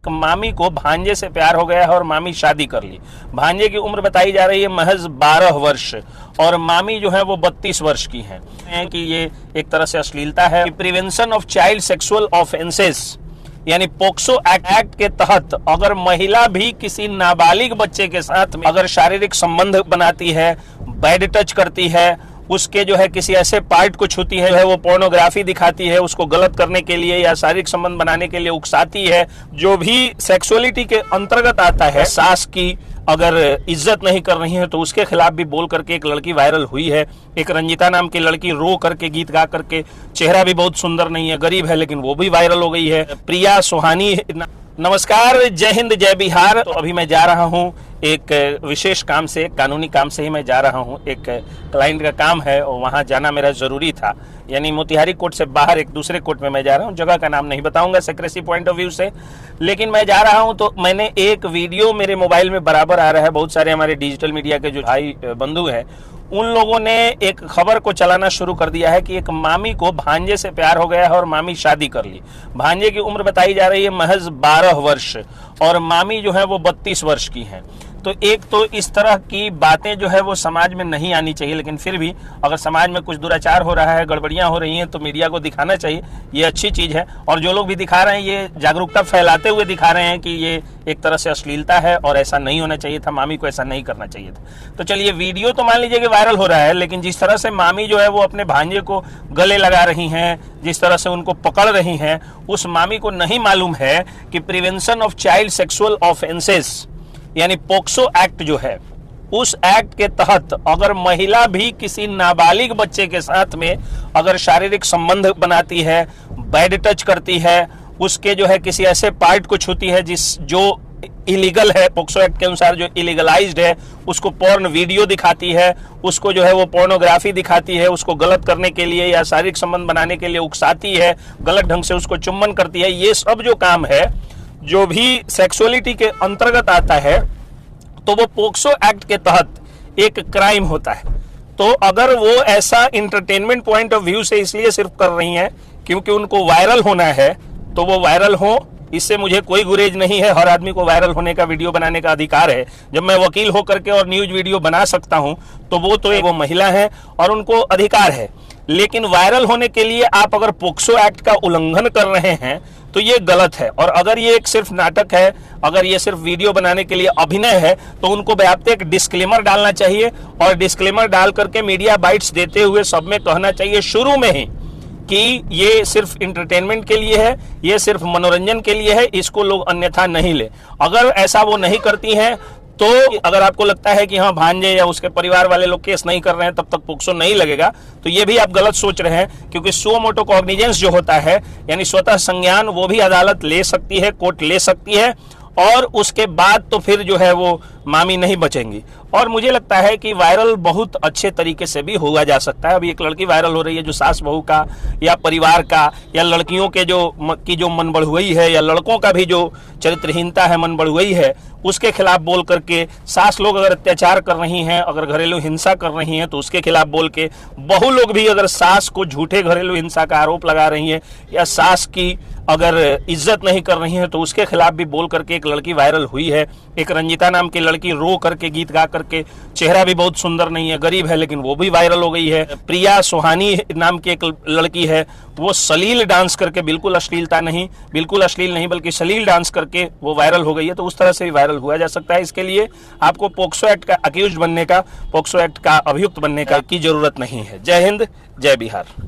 मामी को भांजे से प्यार हो गया है और मामी शादी कर ली। भांजे की उम्र बताई जा रही है महज 12 वर्ष और मामी जो है वो 32 वर्ष की हैं कि ये एक तरह से अश्लीलता है। Prevention of child sexual offences यानी पोक्सो एक्ट के तहत अगर महिला भी किसी नाबालिग बच्चे के साथ में अगर शारीरिक संबंध बनाती है, बैड टच करती है, उसके जो है किसी ऐसे पार्ट को छूती है, वो पोर्नोग्राफी दिखाती है, उसको गलत करने के लिए या शारीरिक संबंध बनाने के लिए उकसाती है, जो भी सेक्सुअलिटी के अंतर्गत आता है, सास की अगर इज्जत नहीं कर रही है तो उसके खिलाफ भी बोल करके एक लड़की वायरल हुई है। एक रंजिता नाम की लड़की रो करके गीत गा करके, चेहरा भी बहुत सुंदर नहीं है, गरीब है, लेकिन वो भी वायरल हो गई है। प्रिया सोहानी। नमस्कार, जय हिंद, जय बिहार। तो अभी मैं जा रहा हूँ एक विशेष काम से, कानूनी काम से ही मैं जा रहा हूँ। एक क्लाइंट का काम है और वहाँ जाना मेरा जरूरी था, यानी मोतिहारी कोर्ट से बाहर एक दूसरे कोर्ट में मैं जा रहा हूँ। जगह का नाम नहीं बताऊंगा सेक्रेसी पॉइंट ऑफ व्यू से, लेकिन मैं जा रहा हूँ। तो मैंने एक वीडियो मेरे मोबाइल में बराबर आ रहा है, बहुत सारे हमारे डिजिटल मीडिया के जो भाई बंधु हैं उन लोगों ने एक खबर को चलाना शुरू कर दिया है कि एक मामी को भांजे से प्यार हो गया है और मामी शादी कर ली। भांजे की उम्र बताई जा रही है महज 12 वर्ष और मामी जो है वो 32 वर्ष की हैं। तो एक तो इस तरह की बातें जो है वो समाज में नहीं आनी चाहिए, लेकिन फिर भी अगर समाज में कुछ दुराचार हो रहा है, गड़बड़ियां हो रही हैं, तो मीडिया को दिखाना चाहिए, ये अच्छी चीज है। और जो लोग भी दिखा रहे हैं ये जागरूकता फैलाते हुए दिखा रहे हैं कि ये एक तरह से अश्लीलता है और ऐसा नहीं होना चाहिए था, मामी को ऐसा नहीं करना चाहिए था। तो चलिए, वीडियो तो मान लीजिए कि वायरल हो रहा है, लेकिन जिस तरह से मामी जो है वो अपने भांजे को गले लगा रही हैं, जिस तरह से उनको पकड़ रही हैं, उस मामी को नहीं मालूम है कि prevention of child sexual offences यानी पोक्सो एक्ट जो है, उस एक्ट के तहत अगर महिला भी किसी नाबालिग बच्चे के साथ में अगर शारीरिक संबंध बनाती है, बैड टच करती है, उसके जो है किसी ऐसे पार्ट को छूती है जो इलीगल है, पोक्सो एक्ट के अनुसार जो इलीगलाइज्ड है, उसको पोर्न वीडियो दिखाती है, उसको जो है वो पोर्नोग्राफी दिखाती है, उसको गलत करने के लिए या शारीरिक संबंध बनाने के लिए उकसाती है, गलत ढंग से उसको चुम्बन करती है, ये सब जो काम है जो भी सेक्सुअलिटी के अंतर्गत आता है तो वो पोक्सो एक्ट के तहत एक क्राइम होता है। तो अगर वो ऐसा इंटरटेनमेंट पॉइंट ऑफ व्यू से इसलिए सिर्फ कर रही हैं क्योंकि उनको वायरल होना है, तो वो वायरल हो, इससे मुझे कोई गुरेज नहीं है। हर आदमी को वायरल होने का, वीडियो बनाने का अधिकार है। जब मैं वकील होकर के और न्यूज वीडियो बना सकता हूं तो वो महिला है और उनको अधिकार है। लेकिन वायरल होने के लिए आप अगर पोक्सो एक्ट का उल्लंघन कर रहे हैं तो ये गलत है। और अगर ये एक सिर्फ नाटक है, अगर ये सिर्फ वीडियो बनाने के लिए अभिनय है, तो उनको व्याप्त एक डिस्क्लेमर डालना चाहिए और डिस्क्लेमर डाल करके मीडिया बाइट्स देते हुए सब में कहना चाहिए शुरू में ही कि ये सिर्फ इंटरटेनमेंट के लिए है, ये सिर्फ मनोरंजन के लिए है, इसको लोग अन्यथा नहीं ले। अगर ऐसा वो नहीं करती हैं तो अगर आपको लगता है कि हाँ भांजे या उसके परिवार वाले लोग केस नहीं कर रहे हैं तब तक पोक्सो नहीं लगेगा, तो ये भी आप गलत सोच रहे हैं। क्योंकि सुओ मोटो कॉग्निजेंस जो होता है यानी स्वतः संज्ञान, वो भी अदालत ले सकती है, कोर्ट ले सकती है और उसके बाद तो फिर जो है वो मामी नहीं बचेंगी। और मुझे लगता है कि वायरल बहुत अच्छे तरीके से भी हुआ जा सकता है। अभी एक लड़की वायरल हो रही है जो सास बहू का या परिवार का या लड़कियों के जो मन बढ़ुई है या लड़कों का भी जो चरित्रहीनता है, मन बढ़ुई है, उसके खिलाफ बोल करके, सास लोग अगर अत्याचार कर रही हैं, अगर घरेलू हिंसा कर रही हैं तो उसके खिलाफ बोल के, बहू लोग भी अगर सास को झूठे घरेलू हिंसा का आरोप लगा रही हैं या सास की अगर इज्जत नहीं कर रही है तो उसके खिलाफ भी बोल करके एक लड़की वायरल हुई है। एक रंजिता नाम की लड़की रो करके गीत गा करके, चेहरा भी बहुत सुंदर नहीं है, गरीब है, लेकिन वो भी वायरल हो गई है। प्रिया सोहानी नाम की एक लड़की है, वो सलील डांस करके, बिल्कुल अश्लीलता नहीं, बिल्कुल अश्लील नहीं बल्कि सलील डांस करके वो वायरल हो गई है। तो उस तरह से भी वायरल हुआ जा सकता है। इसके लिए आपको पोक्सो एक्ट का अक्यूज्ड बनने का, पोक्सो एक्ट का अभियुक्त बनने का की जरूरत नहीं है। जय हिंद, जय बिहार।